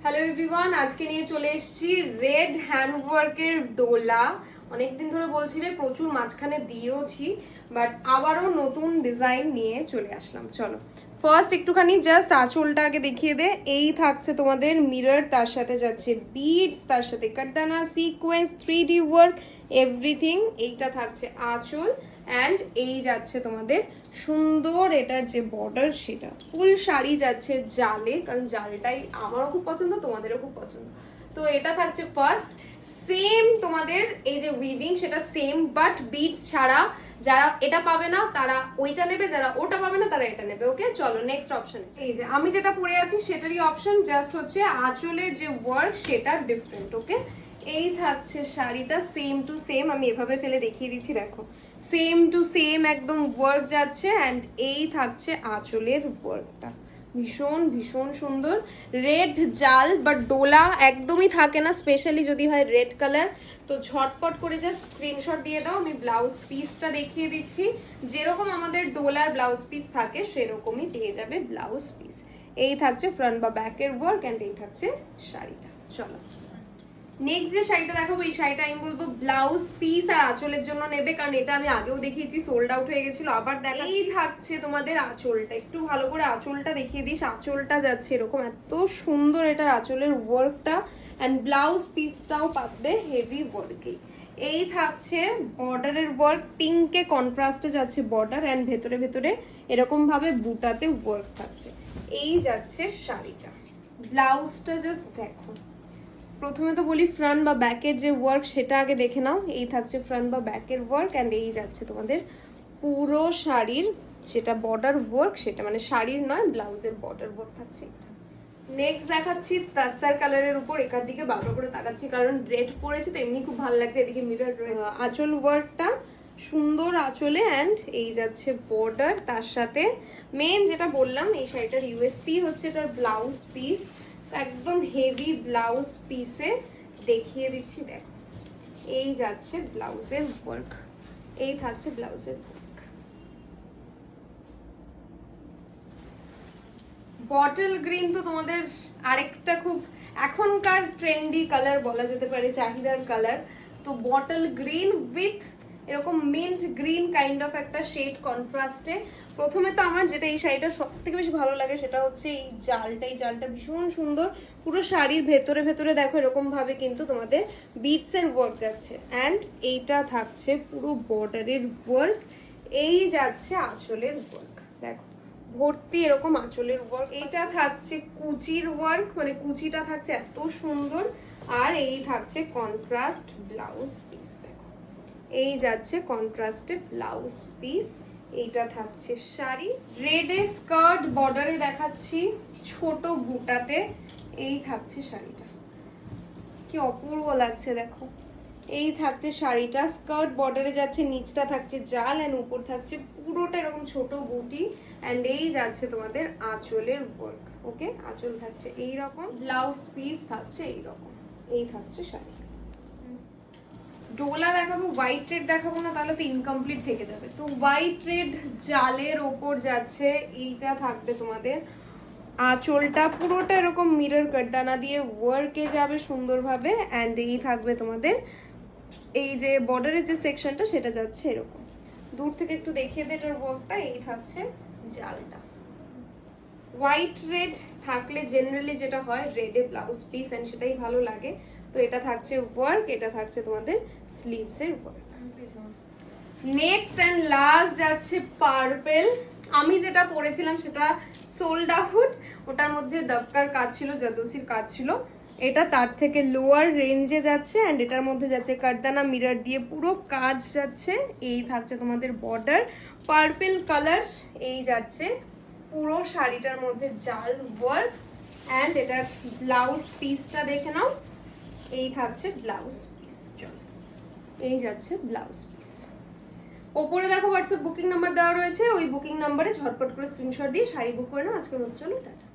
Hello everyone, আজকে নিয়ে চলে এসেছি রেড হ্যান্ডওয়ার্কের ডোলা। অনেকদিন ধরে বলছিলে, প্রচুর মাঝখানে দিয়েওছি, বাট আবারও নতুন ডিজাইন নিয়ে চলে আসলাম। চলো ফার্স্ট একটুখানি জাস্ট আঁচলটা আগে দেখিয়ে দে। এই থাকছে তোমাদের মিরর, তার সাথে যাচ্ছে বিডস, তার সাথে কাটদানা, সিকোয়েন্স, 3D ওয়ার্ক, এভরিথিং। এইটা থাকছে আঁচল অ্যান্ড এই যাচ্ছে তোমাদের সুন্দর এটার যে বর্ডার, সেটা ফুল শাড়ি যাচ্ছে জালে, কারণ জালটাই আমারও খুব পছন্দ, তোমাদেরও খুব পছন্দ। তো এটা থাকছে ফার্স্ট। সেম তোমাদের এই যে উইভিং সেটা সেম, বাট বিটস ছাড়া। যারা এটা পাবে না তারা ওইটা নেবে, যারা ওটা পাবে না তারা এটা নেবে। ওকে, চলো নেক্সট অপশন। এই যে আমি যেটা পরে আছি সেটারই অপশন, জাস্ট হচ্ছে আঁচলের যে ওয়ার্ক সেটা ডিফারেন্ট। ওকে, এই থাকছে শাড়িটা সেম টু সেম, আমি এভাবে ফেলে দেখিয়ে দিচ্ছি, দেখো সেম টু সেম একদম ওয়ার্ক যাচ্ছে। অ্যান্ড এই থাকছে আঁচলের ওয়ার্কটা, ভীষণ ভীষণ সুন্দর। রেড জাল বাট ডোলা একদমই থাকে না, স্পেশালি যদি হয় রেড কালার। তো ঝটপট করে জাস্ট স্ক্রিনশট দিয়ে দাও। আমি ব্লাউজ পিসটা দেখিয়ে দিচ্ছি, যেরকম আমাদের ডোলার ব্লাউজ পিস থাকে সেরকমই পেয়ে যাবে ব্লাউজ পিস। এই থাকছে ফ্রন্ট বা ব্যাকের ওয়ার্ক অ্যান্ড এই থাকছে শাড়িটা। চলো নেক্সট যে শাড়িটা দেখাবো, এই শাড়িটা আমি বলবো ব্লাউজ পিস আর আঁচলের জন্য নেবে, কারণ এটা আমি আগেও দেখিয়েছি, সোল্ড আউট হয়ে গেছিল। আবার দেখা, এই থাকছে তোমাদের আঁচলটা। একটু ভালো করে আঁচলটা দেখিয়ে দিস। আঁচলটা যাচ্ছে এরকম, এত সুন্দর এটার আঁচলের ওয়ার্কটা। অ্যান্ড ব্লাউজ পিসটাও পাবে হেভি ওয়ার্কে। এই থাকছে বর্ডারের ওয়ার্ক, পিঙ্কে কন্ট্রাস্টে যাচ্ছে বর্ডার, অ্যান্ড ভেতরে ভেতরে এরকম ভাবে বুটাতে ওয়ার্ক থাকছে। এই যাচ্ছে শাড়িটা। ব্লাউজটা জাস্ট দেখো। প্রথমে তো বলি ফ্রন্ট বা ব্যাকের যে ওয়ার্ক সেটা আগে দেখে নাও। এই থাকছে ফ্রন্ট বা ব্যাকের ওয়ার্ক, অ্যান্ড এই যাচ্ছে তোমাদের পুরো শাড়ির যেটা বর্ডার ওয়ার্ক, সেটা মানে শাড়ির নয়, ব্লাউজের বর্ডার ওয়ার্ক থাকছে এটা। নেক্সট দেখাচ্ছি তাসার কালারের উপর। এখান দিকে ভালো করে তাকাচ্ছি কারণ রেড পরেছে তো এমনি খুব ভালো লাগছে। এদিকে মিরর রয়েছে। আঁচল ওয়ার্কটা সুন্দর আঁচলে, অ্যান্ড এই যাচ্ছে বর্ডার, তার সাথে মেন যেটা বললাম এই শাড়িটার ইউএসপি হচ্ছে এটার ব্লাউজ পিস। একদম হেভি ব্লাউজ পিসে দেখিয়ে দিচ্ছি, দেখো এই যাচ্ছে ব্লাউজের ওয়ার্ক, এই থাকছে ব্লাউজের ওয়ার্ক। বটল গ্রিন তো তোমাদের আরেকটা খুব এখনকার ট্রেন্ডি কালার বলা যেতে পারে, চাহিদার কালার। তো বটল গ্রিন উইথ এরকম মিন্ট গ্রিন কাইন্ড অফ একটা শেড কন্ট্রাস্টে। প্রথমে তো আমার যেটা এই শাড়িটা সব থেকে বেশি ভালো লাগে সেটা হচ্ছে এই জালটা। এই জালটা ভীষণ সুন্দর, পুরো শাড়ির ভেতরে ভেতরে দেখো এরকম ভাবে কিন্তু তোমাদের বিটস এর ওয়ার্ক যাচ্ছে। অ্যান্ড এইটা থাকছে পুরো বর্ডারের ওয়ার্ক, এই যাচ্ছে আঁচলের ওয়ার্ক, দেখো ভর্তি এরকম আঁচলের ওয়ার্ক। এইটা থাকছে কুচির ওয়ার্ক, মানে কুচিটা থাকছে এত সুন্দর। আর এই থাকছে কন্ট্রাস্ট ব্লাউজ পিস, দেখো এই যাচ্ছে কন্ট্রাস্টে ব্লাউজ পিস। এইটা থাকছে শাড়ি, রেডে স্কার্ট বর্ডারে দেখাচ্ছি ছোট বুটাতে। এই থাকছে শাড়িটা, কি অপূর্ব লাগছে দেখো। এই থাকছে শাড়িটা, স্কার্ট বর্ডারে যাচ্ছে, নিচটা থাকছে জাল, এন্ড উপর থাকছে পুরোটা এরকম ছোট বুটি। এন্ড এই যাচ্ছে তোমাদের আঁচলের ওয়ার্ক। ওকে, আঁচল থাকছে এই রকম, ব্লাউজ পিস থাকছে এই রকম। এই থাকছে শাড়ি। ডোলা দেখাবো, হোয়াইট রেড দেখাবো না, তাহলে তো ইনকমপ্লিট থেকে যাবে। তো হোয়াইট রেড জালের ওপর যাচ্ছে, এইটা থাকবে তোমাদের আঁচলটা পুরোটা এরকম মিরর কাটদানা দিয়ে ওয়ার্কে যাবে সুন্দরভাবে। অ্যান্ড এই থাকবে তোমাদের এই যে বর্ডারের যে সেকশনটা সেটা যাচ্ছে এরকম। দূর থেকে একটু দেখিয়ে দে এটার ওয়ার্কটা। এই থাকছে জালটা। হোয়াইট রেড থাকলে জেনারেলি যেটা হয় রেডে ব্লাউজ পিস, এন্ড সেটাই ভালো লাগে। তো এটা থাকছে ওয়ার্ক, এটা থাকছে তোমাদের স্লিভস এর ওয়ার্ক। নেক্সট এন্ড লাস্ট যাচ্ছে পার্পেল। আমি যেটা পরেছিলাম সেটা সোল্ড আউট, ওটার মধ্যে দবকার কাজ ছিল, জাদুসির কাজ ছিল। এটা তার থেকে লোয়ার রেঞ্জে যাচ্ছে, অ্যান্ড এটার মধ্যে যাচ্ছে কাটদানা মিরর দিয়ে পুরো কাজ যাচ্ছে। এই থাকছে তোমাদের বর্ডার, পার্পেল কালার। এই যাচ্ছে পুরো শাড়িটার মধ্যে জাল ওয়ার্ক, অ্যান্ড এটার ব্লাউজ পিসটা দেখে নাও। এই থাকছে ব্লাউজ পিস। চলো এই যাচ্ছে ব্লাউজ পিস। ওপরে দেখো হোয়াটসঅ্যাপ বুকিং নাম্বার দেওয়া রয়েছে, ওই বুকিং নাম্বারে ঝটপট করে স্ক্রিনশট দিয়ে শাড়ি বুক করে নাও। আজকের মতো চলো টাটা।